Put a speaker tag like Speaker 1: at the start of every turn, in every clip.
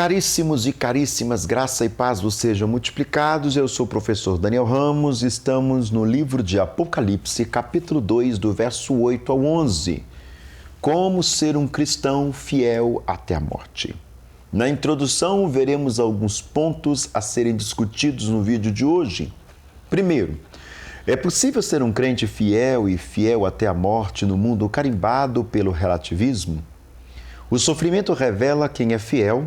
Speaker 1: Caríssimos e caríssimas, graça e paz vos sejam multiplicados. Eu sou o professor Daniel Ramos, estamos no livro de Apocalipse, capítulo 2, do verso 8 ao 11. Como ser um cristão fiel até a morte. Na introdução, veremos alguns pontos a serem discutidos no vídeo de hoje. Primeiro, é possível ser um crente fiel e fiel até a morte no mundo carimbado pelo relativismo? O sofrimento revela quem é fiel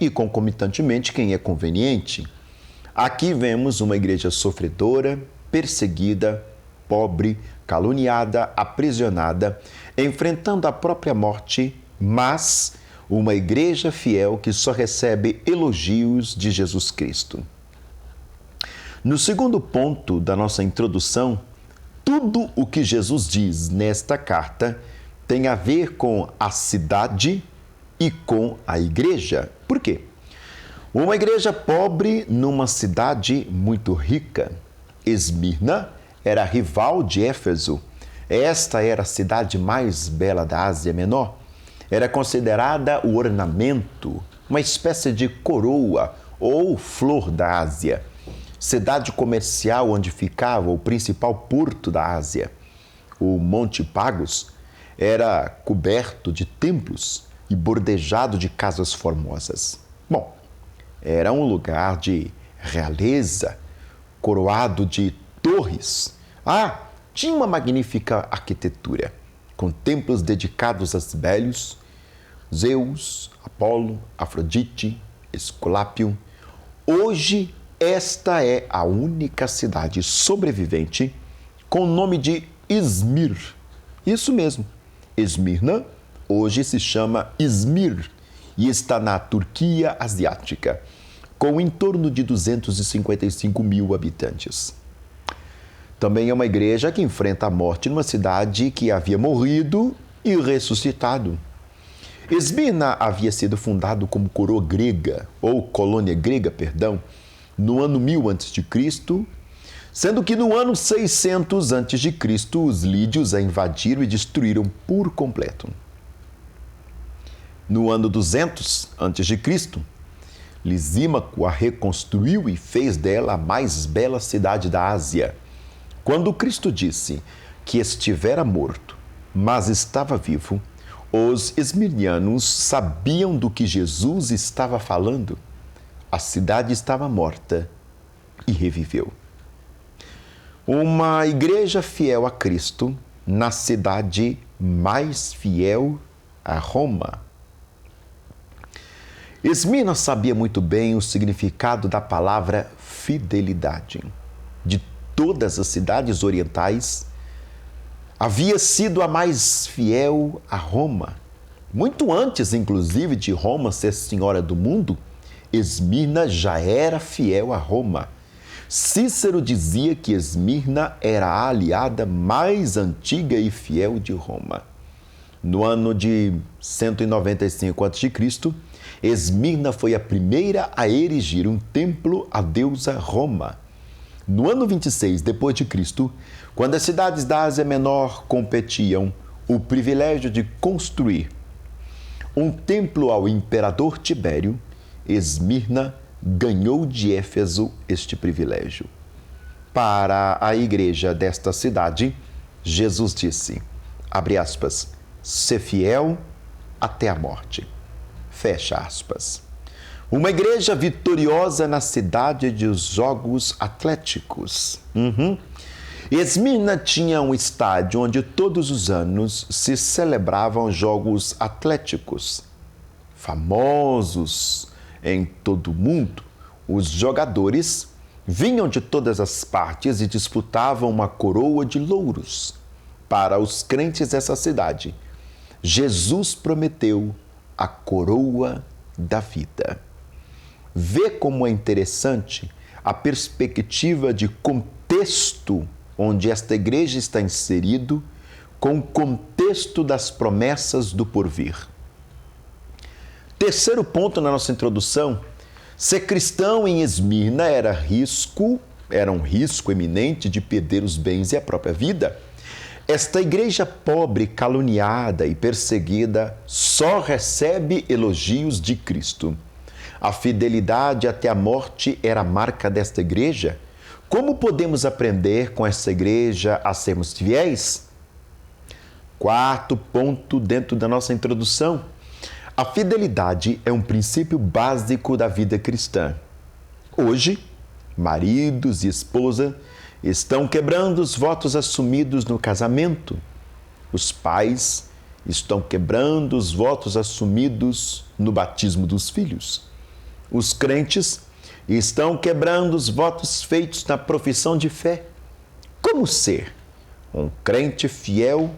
Speaker 1: e, concomitantemente, quem é conveniente. Aqui vemos uma igreja sofredora, perseguida, pobre, caluniada, aprisionada, enfrentando a própria morte, mas uma igreja fiel que só recebe elogios de Jesus Cristo. No segundo ponto da nossa introdução, tudo o que Jesus diz nesta carta tem a ver com a cidade e com a igreja. Por quê? Uma igreja pobre numa cidade muito rica. Esmirna era rival de Éfeso. Esta era a cidade mais bela da Ásia Menor. Era considerada o ornamento, uma espécie de coroa ou flor da Ásia. Cidade comercial onde ficava o principal porto da Ásia. O Monte Pagos era coberto de templos e bordejado de casas formosas. Bom, era um lugar de realeza, coroado de torres. Tinha uma magnífica arquitetura, com templos dedicados a Cibélios, Zeus, Apolo, Afrodite, Esculápio. Hoje, esta é a única cidade sobrevivente com o nome de Izmir. Isso mesmo, Esmirna hoje se chama Izmir e está na Turquia asiática, com em torno de 255 mil habitantes. Também é uma igreja que enfrenta a morte numa cidade que havia morrido e ressuscitado. Esmirna havia sido fundado como coroa grega, ou colônia grega, no ano 1000 a.C., sendo que no ano 600 a.C. os lídios a invadiram e destruíram por completo. No ano 200 a.C., Lisímaco a reconstruiu e fez dela a mais bela cidade da Ásia. Quando Cristo disse que estivera morto, mas estava vivo, os esmirnianos sabiam do que Jesus estava falando. A cidade estava morta e reviveu. Uma igreja fiel a Cristo na cidade mais fiel a Roma. Esmirna sabia muito bem o significado da palavra fidelidade. De todas as cidades orientais, havia sido a mais fiel a Roma. Muito antes, inclusive, de Roma ser senhora do mundo, Esmirna já era fiel a Roma. Cícero dizia que Esmirna era a aliada mais antiga e fiel de Roma. No ano de 195 a.C., Esmirna foi a primeira a erigir um templo à deusa Roma. No ano 26 d.C., quando as cidades da Ásia Menor competiam o privilégio de construir um templo ao imperador Tibério, Esmirna ganhou de Éfeso este privilégio. Para a igreja desta cidade, Jesus disse, abre aspas, ser fiel até a morte. Fecha aspas. Uma igreja vitoriosa na cidade de Jogos Atléticos. Esmirna tinha um estádio onde todos os anos se celebravam Jogos Atléticos. Famosos em todo o mundo, os jogadores vinham de todas as partes e disputavam uma coroa de louros. Para os crentes dessa cidade, Jesus prometeu a coroa da vida. Vê como é interessante a perspectiva de contexto onde esta igreja está inserido com o contexto das promessas do porvir. Terceiro ponto na nossa introdução, ser cristão em Esmirna era um risco eminente de perder os bens e a própria vida. Esta igreja pobre, caluniada e perseguida só recebe elogios de Cristo. A fidelidade até a morte era a marca desta igreja? Como podemos aprender com esta igreja a sermos fiéis? Quarto ponto dentro da nossa introdução. A fidelidade é um princípio básico da vida cristã. Hoje, maridos e esposa estão quebrando os votos assumidos no casamento. Os pais estão quebrando os votos assumidos no batismo dos filhos. Os crentes estão quebrando os votos feitos na profissão de fé. Como ser um crente fiel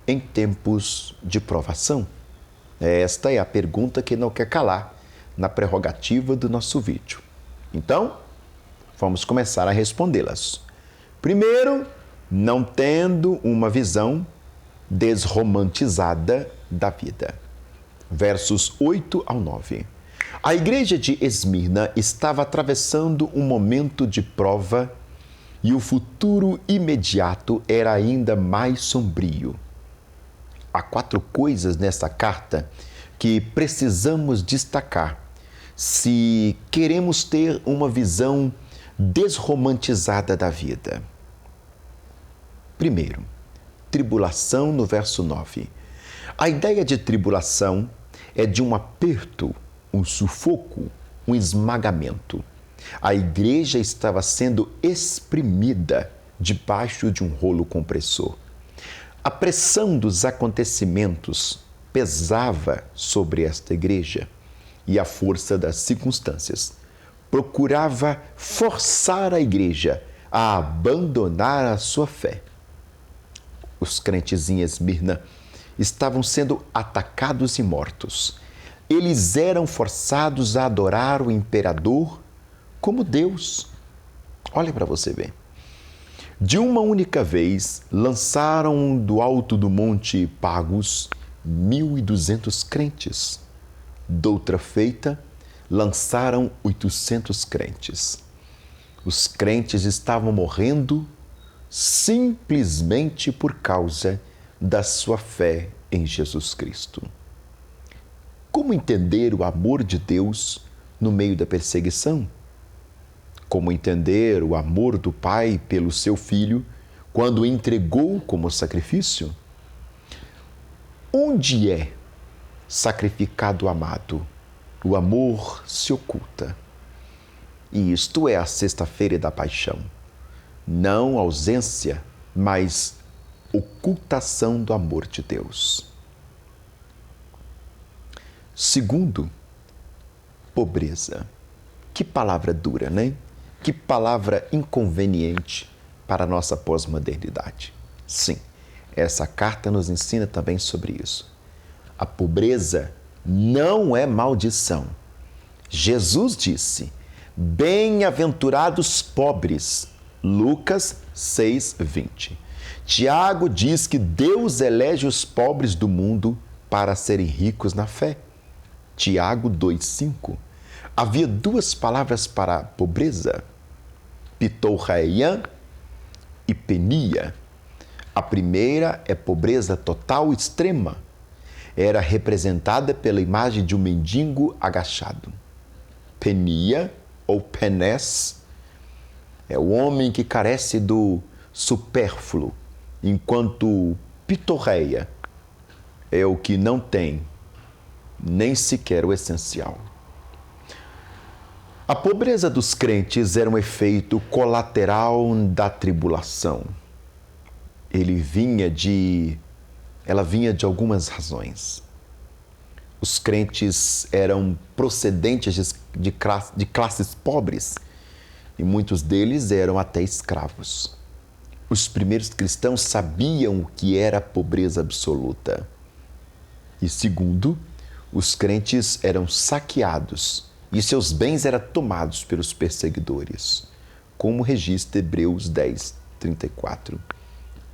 Speaker 1: em tempos de provação? Esta é a pergunta que não quer calar na prerrogativa do nosso vídeo. Então, vamos começar a respondê-las. Primeiro, não tendo uma visão desromantizada da vida. Versos 8 ao 9. A igreja de Esmirna estava atravessando um momento de prova e o futuro imediato era ainda mais sombrio. Há 4 coisas nesta carta que precisamos destacar se queremos ter uma visão desromantizada da vida. Primeiro, tribulação no verso 9. A ideia de tribulação é de um aperto, um sufoco, um esmagamento. A igreja estava sendo exprimida debaixo de um rolo compressor. A pressão dos acontecimentos pesava sobre esta igreja e a força das circunstâncias procurava forçar a igreja a abandonar a sua fé. Os crentes em Esmirna estavam sendo atacados e mortos. Eles eram forçados a adorar o imperador como Deus. Olha para você ver. De uma única vez, lançaram do alto do monte Pagos 1.200 crentes. Doutra feita, lançaram 800 crentes. Os crentes estavam morrendo simplesmente por causa da sua fé em Jesus Cristo. Como entender o amor de Deus no meio da perseguição? Como entender o amor do Pai pelo seu Filho quando o entregou como sacrifício? Onde é sacrificado o amado, o amor se oculta. E isto é a sexta-feira da paixão. Não ausência, mas ocultação do amor de Deus. Segundo, pobreza. Que palavra dura, né? Que palavra inconveniente para a nossa pós-modernidade. Sim, essa carta nos ensina também sobre isso. A pobreza não é maldição. Jesus disse, bem-aventurados pobres, Lucas 6:20. Tiago diz que Deus elege os pobres do mundo para serem ricos na fé. Tiago 2:5. Havia 2 palavras para a pobreza, pitorreia e penia. A primeira é pobreza total extrema. Era representada pela imagem de um mendigo agachado. Penia, ou penés, é o homem que carece do supérfluo, enquanto pitorreia é o que não tem nem sequer o essencial. A pobreza dos crentes era um efeito colateral da tribulação. Ela vinha de algumas razões. Os crentes eram procedentes de classes pobres e muitos deles eram até escravos. Os primeiros cristãos sabiam o que era a pobreza absoluta. E segundo, os crentes eram saqueados e seus bens eram tomados pelos perseguidores, como registra Hebreus 10:34.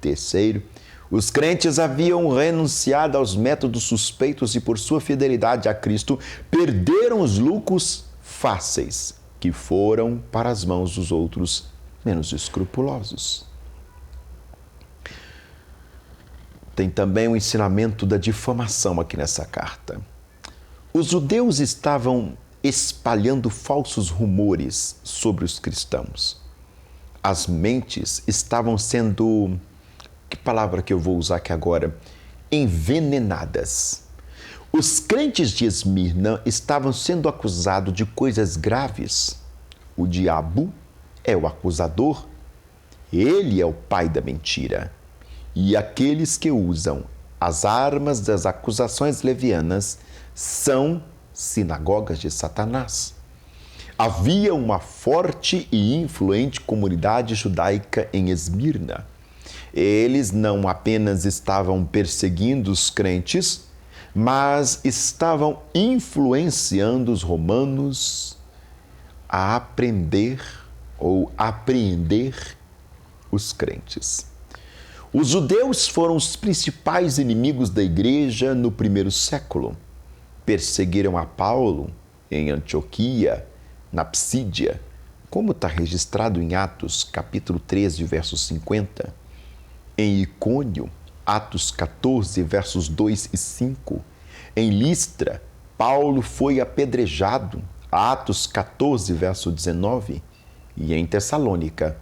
Speaker 1: Terceiro, os crentes haviam renunciado aos métodos suspeitos e, por sua fidelidade a Cristo, perderam os lucros fáceis que foram para as mãos dos outros menos escrupulosos. Tem também o ensinamento da difamação aqui nessa carta. Os judeus estavam espalhando falsos rumores sobre os cristãos. As mentes estavam sendo, que palavra que eu vou usar aqui agora? Envenenadas. Os crentes de Esmirna estavam sendo acusados de coisas graves. O diabo é o acusador, ele é o pai da mentira. E aqueles que usam as armas das acusações levianas são sinagogas de Satanás. Havia uma forte e influente comunidade judaica em Esmirna. Eles não apenas estavam perseguindo os crentes, mas estavam influenciando os romanos a aprender ou apreender os crentes. Os judeus foram os principais inimigos da igreja no primeiro século. Perseguiram a Paulo em Antioquia, na Psídia, como está registrado em Atos, capítulo 13, verso 50. Em Icônio, Atos 14, versos 2 e 5. Em Listra, Paulo foi apedrejado, Atos 14, verso 19. E em Tessalônica,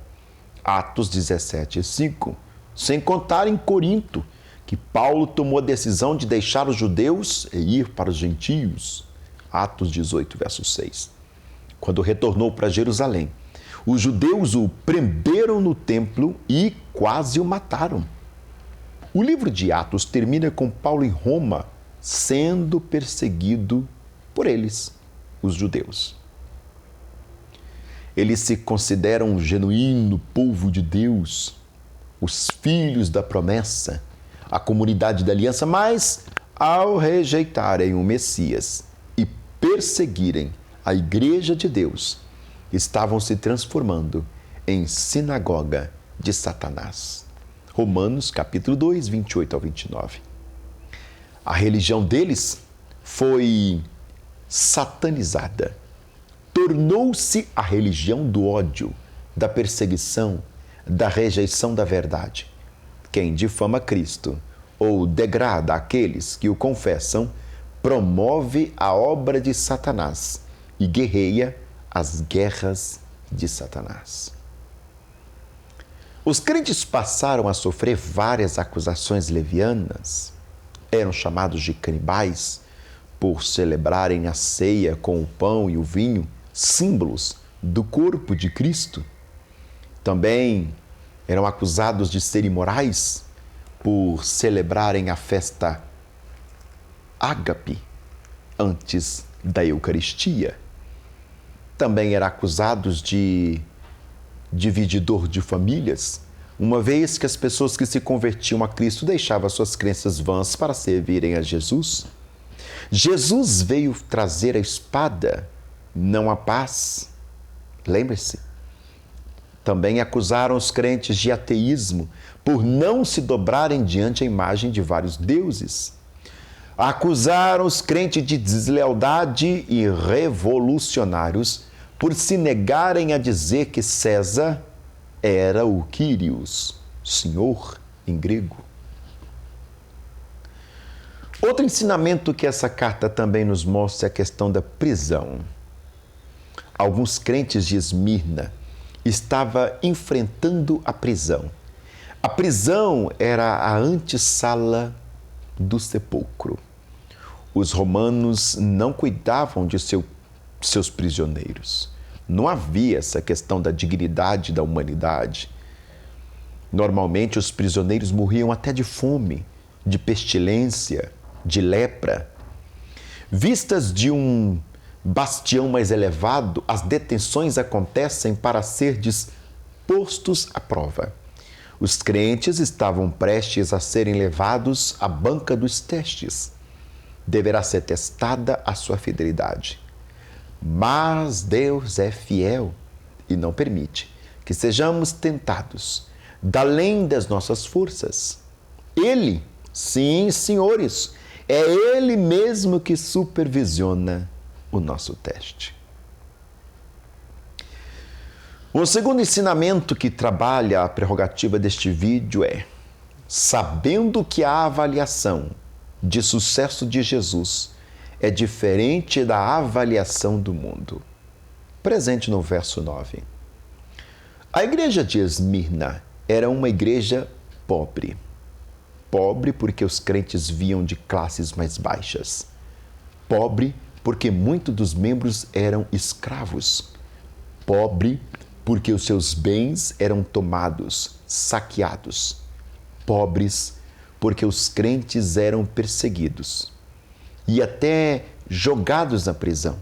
Speaker 1: Atos 17 e 5. Sem contar em Corinto, que Paulo tomou a decisão de deixar os judeus e ir para os gentios. Atos 18, verso 6. Quando retornou para Jerusalém, os judeus o prenderam no templo e quase o mataram. O livro de Atos termina com Paulo em Roma, sendo perseguido por eles, os judeus. Eles se consideram um genuíno povo de Deus, os filhos da promessa, a comunidade da aliança, mas ao rejeitarem o Messias e perseguirem a igreja de Deus, estavam se transformando em sinagoga de Satanás. Romanos capítulo 2, 28 ao 29. A religião deles foi satanizada. Tornou-se a religião do ódio, da perseguição, da rejeição da verdade. Quem difama Cristo ou degrada aqueles que o confessam, promove a obra de Satanás e guerreia as guerras de Satanás. Os crentes passaram a sofrer várias acusações levianas. Eram chamados de canibais por celebrarem a ceia com o pão e o vinho, símbolos do corpo de Cristo. Também eram acusados de serem imorais por celebrarem a festa ágape antes da Eucaristia. Também eram acusados de divididor de famílias, uma vez que as pessoas que se convertiam a Cristo deixavam suas crenças vãs para servirem a Jesus. Jesus veio trazer a espada, não a paz. Lembre-se. Também acusaram os crentes de ateísmo por não se dobrarem diante a imagem de vários deuses. Acusaram os crentes de deslealdade e revolucionários por se negarem a dizer que César era o Kyrios, Senhor em grego. Outro ensinamento que essa carta também nos mostra é a questão da prisão. Alguns crentes de Esmirna estavam enfrentando a prisão. A prisão era a antessala do sepulcro. Os romanos não cuidavam de seus prisioneiros. Não havia essa questão da dignidade da humanidade. Normalmente, os prisioneiros morriam até de fome, de pestilência, de lepra. Vistas de um bastião mais elevado, as detenções acontecem para ser postos à prova. Os crentes estavam prestes a serem levados à banca dos testes. Deverá ser testada a sua fidelidade. Mas Deus é fiel e não permite que sejamos tentados da além das nossas forças. Ele, sim, senhores, é Ele mesmo que supervisiona o nosso teste. O segundo ensinamento que trabalha a prerrogativa deste vídeo é: sabendo que a avaliação de sucesso de Jesus é diferente da avaliação do mundo. Presente no verso 9. A igreja de Esmirna era uma igreja pobre. Pobre porque os crentes vinham de classes mais baixas. Pobre porque muitos dos membros eram escravos. Pobre porque os seus bens eram tomados, saqueados. Pobres porque os crentes eram perseguidos e até jogados na prisão.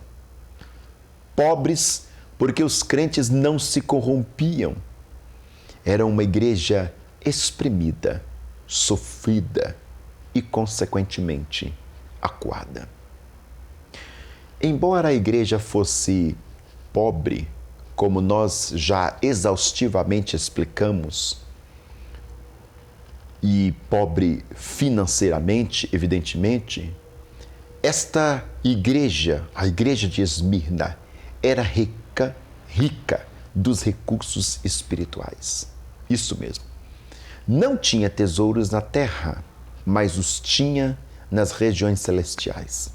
Speaker 1: Pobres porque os crentes não se corrompiam. Era uma igreja exprimida, sofrida e, consequentemente, acuada. Embora a igreja fosse pobre, como nós já exaustivamente explicamos, e pobre financeiramente, evidentemente, esta igreja, a igreja de Esmirna, era rica dos recursos espirituais. Isso mesmo. Não tinha tesouros na terra, mas os tinha nas regiões celestiais.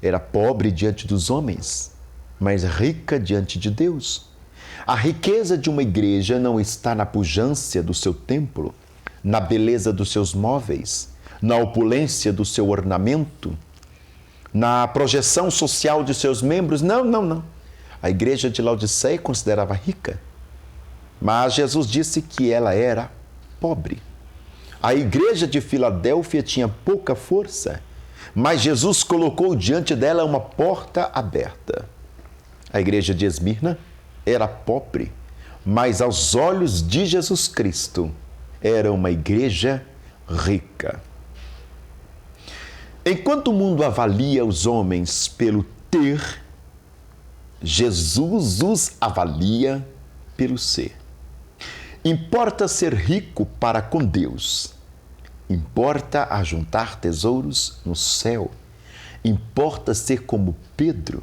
Speaker 1: Era pobre diante dos homens, mas rica diante de Deus. A riqueza de uma igreja não está na pujança do seu templo, na beleza dos seus móveis, na opulência do seu ornamento, na projeção social de seus membros. Não. A igreja de Laodiceia considerava rica, mas Jesus disse que ela era pobre. A igreja de Filadélfia tinha pouca força, mas Jesus colocou diante dela uma porta aberta. A igreja de Esmirna era pobre, mas aos olhos de Jesus Cristo era uma igreja rica. Enquanto o mundo avalia os homens pelo ter, Jesus os avalia pelo ser. Importa ser rico para com Deus. Importa ajuntar tesouros no céu. Importa ser como Pedro.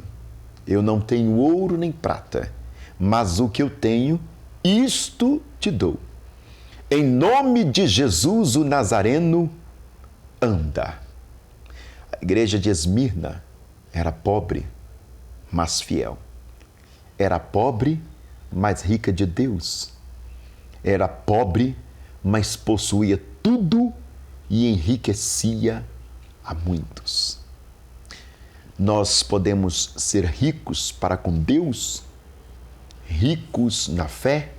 Speaker 1: Eu não tenho ouro nem prata, mas o que eu tenho, isto te dou. Em nome de Jesus, o Nazareno, anda. A igreja de Esmirna era pobre, mas fiel. Era pobre, mas rica de Deus. Era pobre, mas possuía tudo e enriquecia a muitos. Nós podemos ser ricos para com Deus, ricos na fé,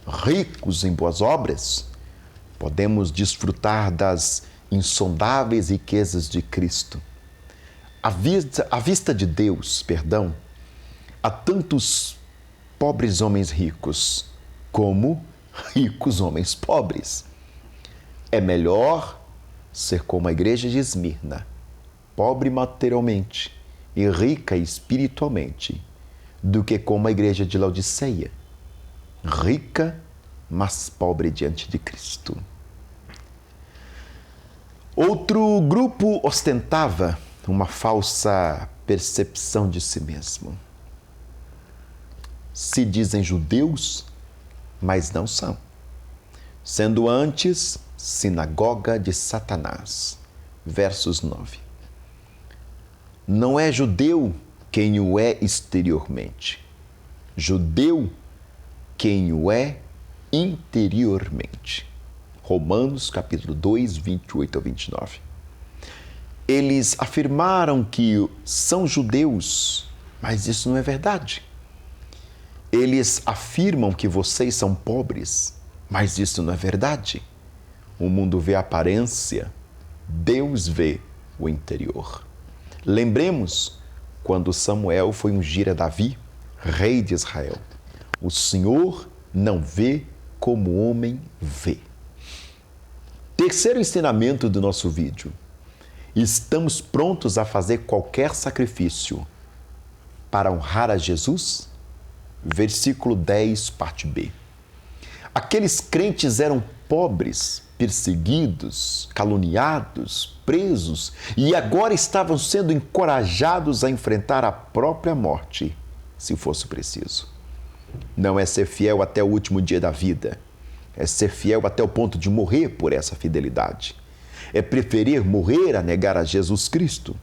Speaker 1: ricos em boas obras. Podemos desfrutar das insondáveis riquezas de Cristo. À vista de Deus, há tantos pobres homens ricos como ricos homens pobres. É melhor ser como a igreja de Esmirna, pobre materialmente e rica espiritualmente, do que como a igreja de Laodiceia, rica, mas pobre diante de Cristo. Outro grupo ostentava uma falsa percepção de si mesmo. Se dizem judeus, mas não são, sendo antes sinagoga de Satanás. Versos 9. Não é judeu quem o é exteriormente, judeu quem o é interiormente. Romanos capítulo 2, 28 a 29. Eles afirmaram que são judeus, mas isso não é verdade. Eles afirmam que vocês são pobres, mas isso não é verdade. O mundo vê a aparência, Deus vê o interior. Lembremos quando Samuel foi ungir a Davi, rei de Israel. O Senhor não vê como o homem vê. Terceiro ensinamento do nosso vídeo. Estamos prontos a fazer qualquer sacrifício para honrar a Jesus? Versículo 10, parte B. Aqueles crentes eram pobres, perseguidos, caluniados, presos e agora estavam sendo encorajados a enfrentar a própria morte, se fosse preciso. Não é ser fiel até o último dia da vida, é ser fiel até o ponto de morrer por essa fidelidade. É preferir morrer a negar a Jesus Cristo.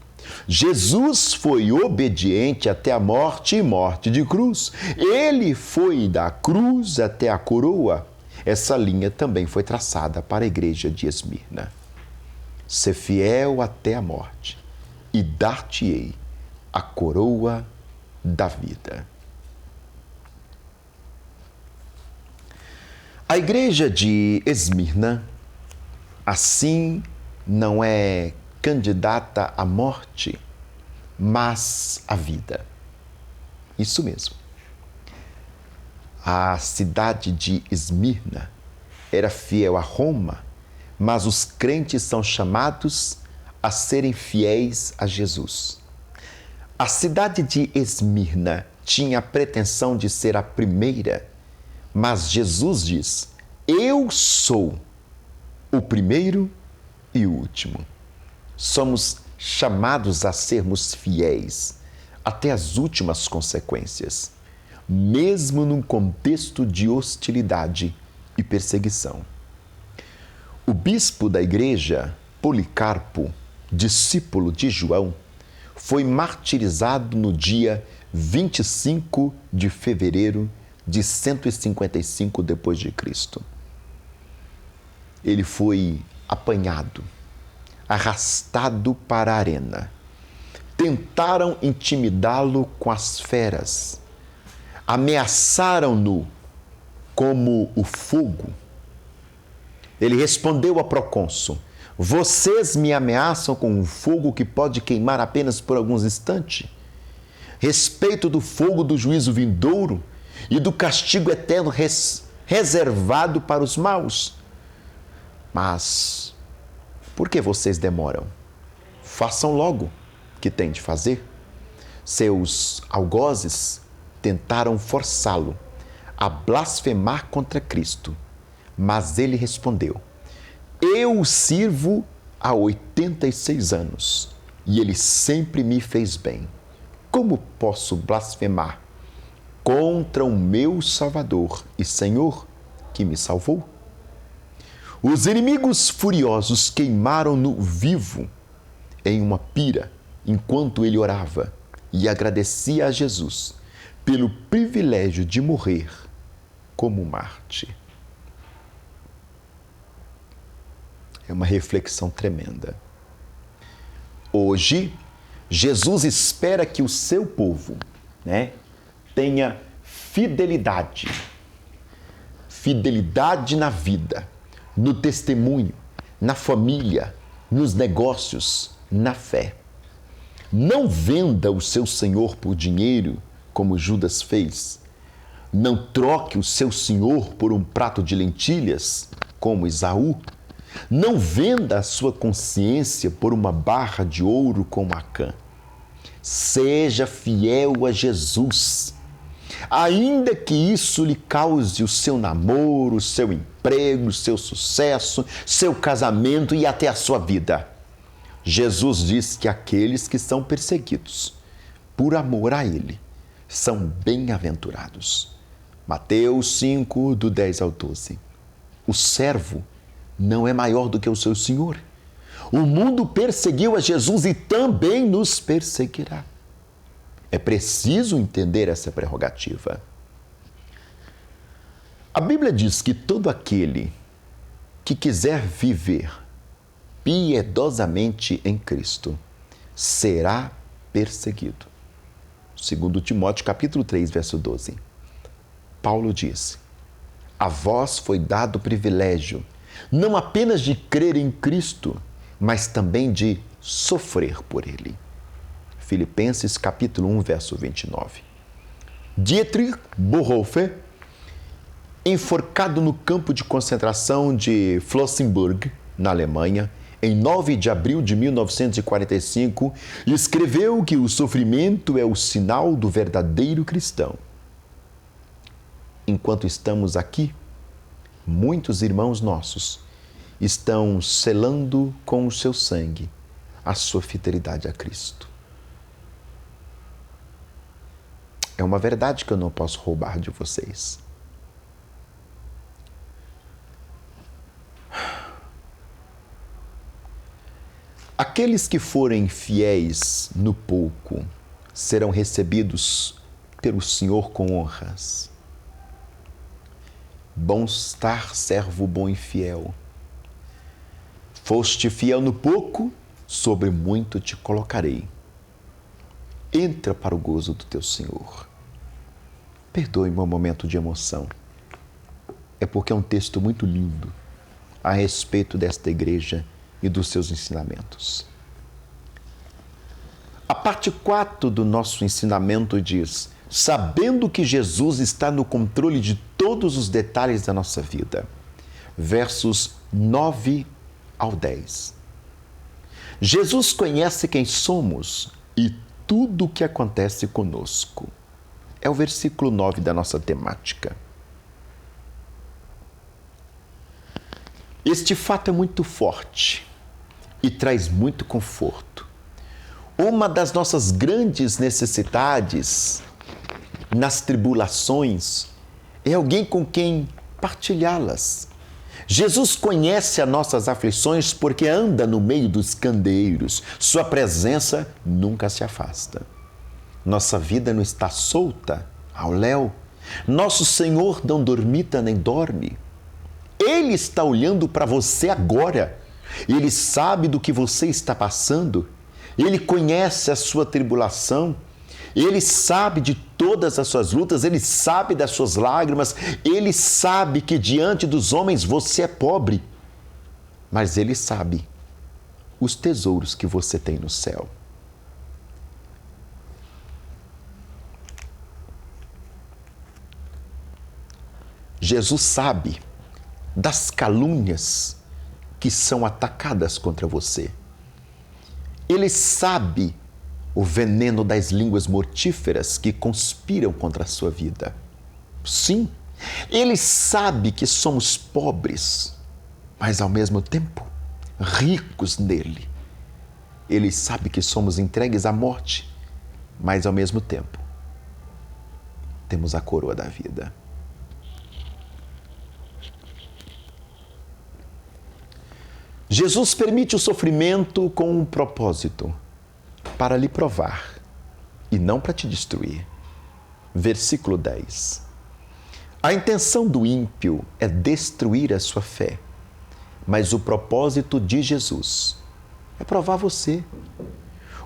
Speaker 1: Jesus foi obediente até a morte e morte de cruz. Ele foi da cruz até a coroa. Essa linha também foi traçada para a igreja de Esmirna. Ser fiel até a morte e dar-te-ei a coroa da vida. A igreja de Esmirna, assim, não é candidata à morte, mas à vida. Isso mesmo. A cidade de Esmirna era fiel a Roma, mas os crentes são chamados a serem fiéis a Jesus. A cidade de Esmirna tinha a pretensão de ser a primeira, mas Jesus diz: eu sou o primeiro e o último. Somos chamados a sermos fiéis até as últimas consequências, mesmo num contexto de hostilidade e perseguição. O bispo da igreja, Policarpo, discípulo de João, foi martirizado no dia 25 de fevereiro de 155 d.C. Ele foi apanhado, arrastado para a arena. Tentaram intimidá-lo com as feras. Ameaçaram-no como o fogo. Ele respondeu a procônsul: vocês me ameaçam com um fogo que pode queimar apenas por alguns instantes? Respeito do fogo do juízo vindouro e do castigo eterno reservado para os maus. Mas por que vocês demoram? Façam logo o que têm de fazer. Seus algozes tentaram forçá-lo a blasfemar contra Cristo, mas ele respondeu: eu o sirvo há 86 anos e ele sempre me fez bem. Como posso blasfemar contra o meu Salvador e Senhor que me salvou? Os inimigos furiosos queimaram-no vivo em uma pira enquanto ele orava e agradecia a Jesus pelo privilégio de morrer como mártir. É uma reflexão tremenda. Hoje, Jesus espera que o seu povo, tenha fidelidade. Fidelidade na vida, no testemunho, na família, nos negócios, na fé. Não venda o seu Senhor por dinheiro, como Judas fez. Não troque o seu Senhor por um prato de lentilhas, como Esaú. Não venda a sua consciência por uma barra de ouro como Acã. Seja fiel a Jesus, ainda que isso lhe cause o seu namoro, o seu emprego, o seu sucesso, seu casamento e até a sua vida. Jesus diz que aqueles que são perseguidos por amor a Ele são bem-aventurados. Mateus 5, do 10 ao 12. O servo não é maior do que o seu Senhor. O mundo perseguiu a Jesus e também nos perseguirá. É preciso entender essa prerrogativa. A Bíblia diz que todo aquele que quiser viver piedosamente em Cristo será perseguido. Segundo Timóteo, capítulo 3, verso 12. Paulo diz: a vós foi dado o privilégio não apenas de crer em Cristo, mas também de sofrer por Ele. Filipenses capítulo 1, verso 29. Dietrich Bonhoeffer, enforcado no campo de concentração de Flossenbürg, na Alemanha, em 9 de abril de 1945, escreveu que o sofrimento é o sinal do verdadeiro cristão. Enquanto estamos aqui, muitos irmãos nossos estão selando com o seu sangue a sua fidelidade a Cristo. É uma verdade que eu não posso roubar de vocês. A Aqueles que forem fiéis no pouco serão recebidos pelo Senhor com honras. Bom estar, servo bom e fiel. Foste fiel no pouco, sobre muito te colocarei. Entra para o gozo do teu Senhor. Perdoe meu momento de emoção. É porque é um texto muito lindo a respeito desta igreja e dos seus ensinamentos. A parte 4 do nosso ensinamento diz: sabendo que Jesus está no controle de todos os detalhes da nossa vida. Versos 9 ao 10. Jesus conhece quem somos e tudo o que acontece conosco. É o versículo 9 da nossa temática. Este fato é muito forte e traz muito conforto. Uma das nossas grandes necessidades nas tribulações é alguém com quem partilhá-las. Jesus conhece as nossas aflições porque anda no meio dos candeeiros. Sua presença nunca se afasta. Nossa vida não está solta ao léu. Nosso Senhor não dormita nem dorme. Ele está olhando para você agora. Ele sabe do que você está passando. Ele conhece a sua tribulação. Ele sabe de todas as suas lutas. Ele sabe das suas lágrimas. Ele sabe que diante dos homens você é pobre. Mas Ele sabe os tesouros que você tem no céu. Jesus sabe das calúnias que são atacadas contra você. Ele sabe o veneno das línguas mortíferas que conspiram contra a sua vida. Sim, Ele sabe que somos pobres, mas ao mesmo tempo ricos nele. Ele sabe que somos entregues à morte, mas ao mesmo tempo temos a coroa da vida. Jesus permite o sofrimento com um propósito, para lhe provar e não para te destruir. Versículo 10. A intenção do ímpio é destruir a sua fé, mas o propósito de Jesus é provar você.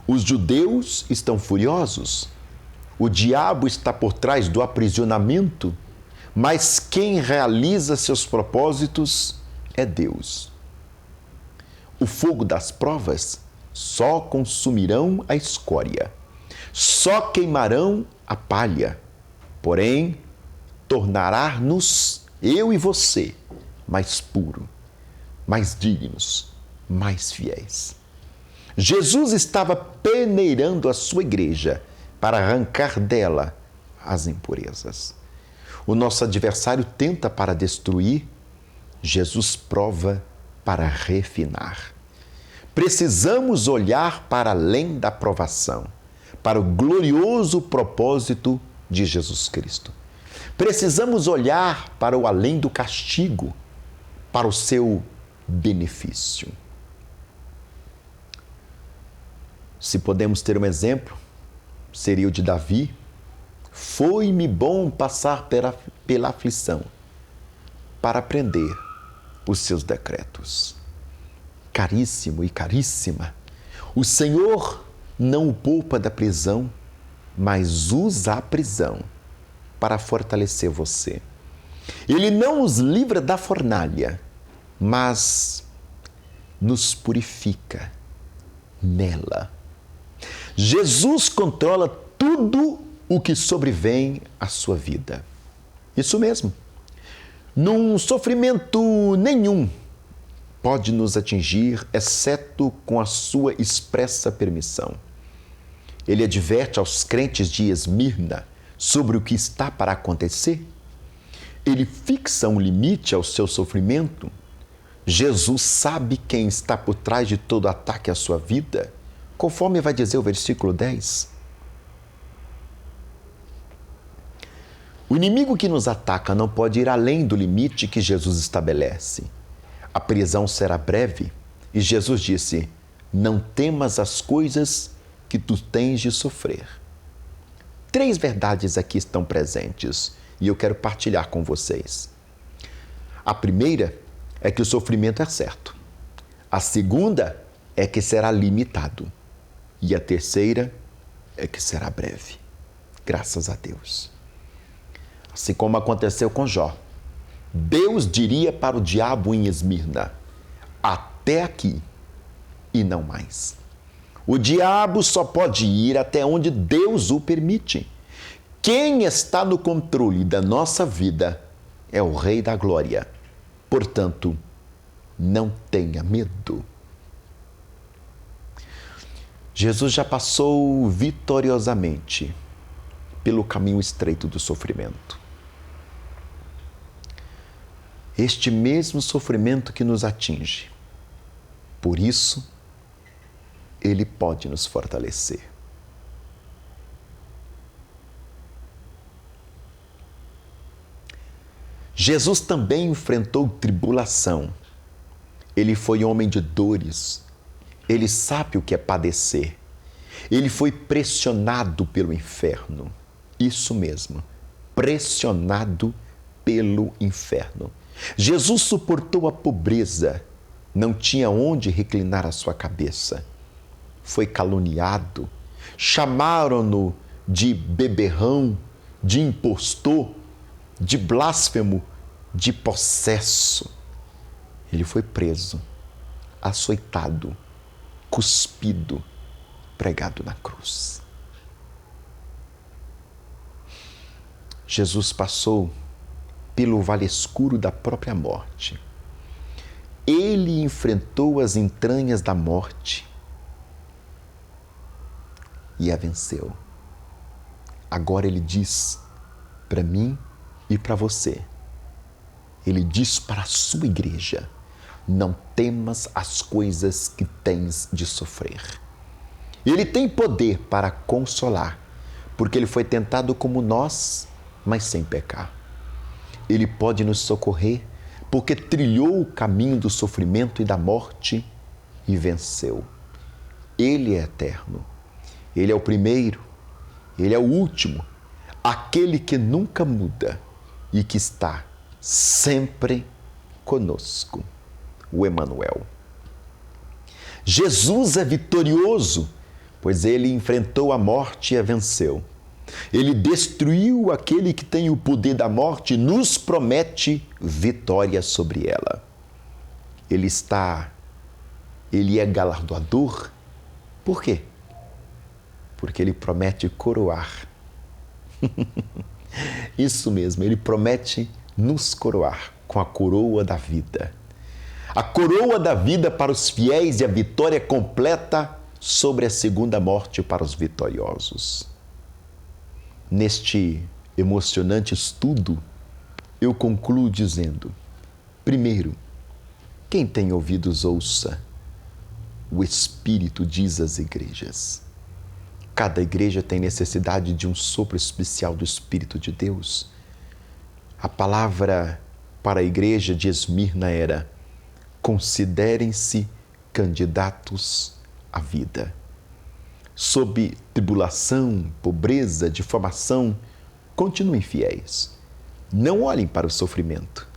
Speaker 1: Os judeus estão furiosos, o diabo está por trás do aprisionamento, mas quem realiza seus propósitos é Deus. O fogo das provas só consumirão a escória, só queimarão a palha, porém tornará-nos, eu e você, mais puro, mais dignos, mais fiéis. Jesus estava peneirando a sua igreja para arrancar dela as impurezas. O nosso adversário tenta para destruir, Jesus prova para refinar. Precisamos olhar para além da provação, para o glorioso propósito de Jesus Cristo. Precisamos olhar para o além do castigo, para o seu benefício. Se podemos ter um exemplo, seria o de Davi. Foi-me bom passar pela aflição para aprender os seus decretos. Caríssimo e caríssima, o Senhor não o poupa da prisão, mas usa a prisão para fortalecer você. Ele não nos livra da fornalha, mas nos purifica nela. Jesus controla tudo o que sobrevém à sua vida. Isso mesmo. Num sofrimento nenhum pode nos atingir, exceto com a sua expressa permissão. Ele adverte aos crentes de Esmirna sobre o que está para acontecer. Ele fixa um limite ao seu sofrimento. Jesus sabe quem está por trás de todo ataque à sua vida, conforme vai dizer o versículo 10. O inimigo que nos ataca não pode ir além do limite que Jesus estabelece. A prisão será breve e Jesus disse: não temas as coisas que tu tens de sofrer. 3 verdades aqui estão presentes e eu quero partilhar com vocês. A primeira é que o sofrimento é certo. A segunda é que será limitado. E a terceira é que será breve. Graças a Deus. Assim como aconteceu com Jó. Deus diria para o diabo em Esmirna: até aqui e não mais. O diabo só pode ir até onde Deus o permite. Quem está no controle da nossa vida é o Rei da Glória. Portanto, não tenha medo. Jesus já passou vitoriosamente pelo caminho estreito do sofrimento. Este mesmo sofrimento que nos atinge. Por isso, Ele pode nos fortalecer. Jesus também enfrentou tribulação. Ele foi homem de dores. Ele sabe o que é padecer. Ele foi pressionado pelo inferno. Isso mesmo, pressionado pelo inferno. Jesus suportou a pobreza. Não tinha onde reclinar a sua cabeça. Foi caluniado. Chamaram-no de beberrão, de impostor, de blasfemo, de possesso. Ele foi preso, açoitado, cuspido, pregado na cruz. Jesus passou pelo vale escuro da própria morte. Ele enfrentou as entranhas da morte e a venceu. Agora ele diz para mim e para você, ele diz para a sua igreja: não temas as coisas que tens de sofrer. Ele tem poder para consolar, porque ele foi tentado como nós, mas sem pecar. Ele pode nos socorrer, porque trilhou o caminho do sofrimento e da morte e venceu. Ele é eterno. Ele é o primeiro, ele é o último, aquele que nunca muda e que está sempre conosco, o Emanuel. Jesus é vitorioso, pois ele enfrentou a morte e a venceu. Ele destruiu aquele que tem o poder da morte e nos promete vitória sobre ela. Ele é galardoador. Por quê? Porque ele promete coroar. Isso mesmo, ele promete nos coroar com a coroa da vida. A coroa da vida para os fiéis e a vitória completa sobre a segunda morte para os vitoriosos. Neste emocionante estudo, eu concluo dizendo: primeiro, quem tem ouvidos ouça. O Espírito diz às igrejas. Cada igreja tem necessidade de um sopro especial do Espírito de Deus. A palavra para a igreja de Esmirna era: considerem-se candidatos à vida. Sob tribulação, pobreza, difamação, continuem fiéis. Não olhem para o sofrimento,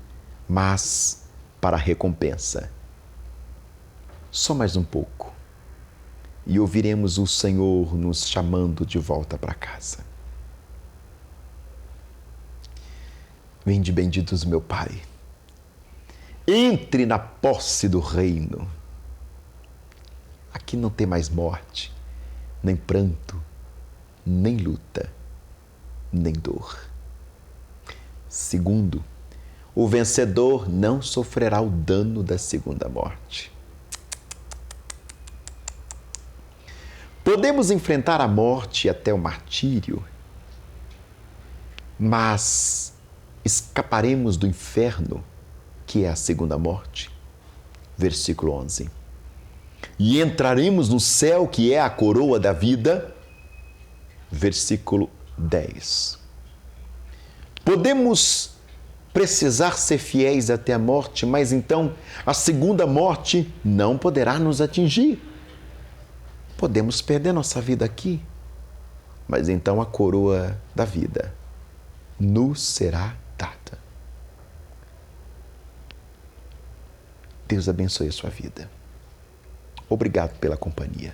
Speaker 1: mas para a recompensa. Só mais um pouco e ouviremos o Senhor nos chamando de volta para casa. Vinde benditos, meu Pai. Entre na posse do reino. Aqui não tem mais morte, nem pranto, nem luta, nem dor. Segundo, o vencedor não sofrerá o dano da segunda morte. Podemos enfrentar a morte até o martírio, mas escaparemos do inferno, que é a segunda morte. Versículo 11. E entraremos no céu, que é a coroa da vida. Versículo 10. Podemos precisar ser fiéis até a morte, mas então a segunda morte não poderá nos atingir. podemos perder nossa vida aqui, mas então a coroa da vida nos será dada. Deus abençoe a sua vida. Obrigado pela companhia.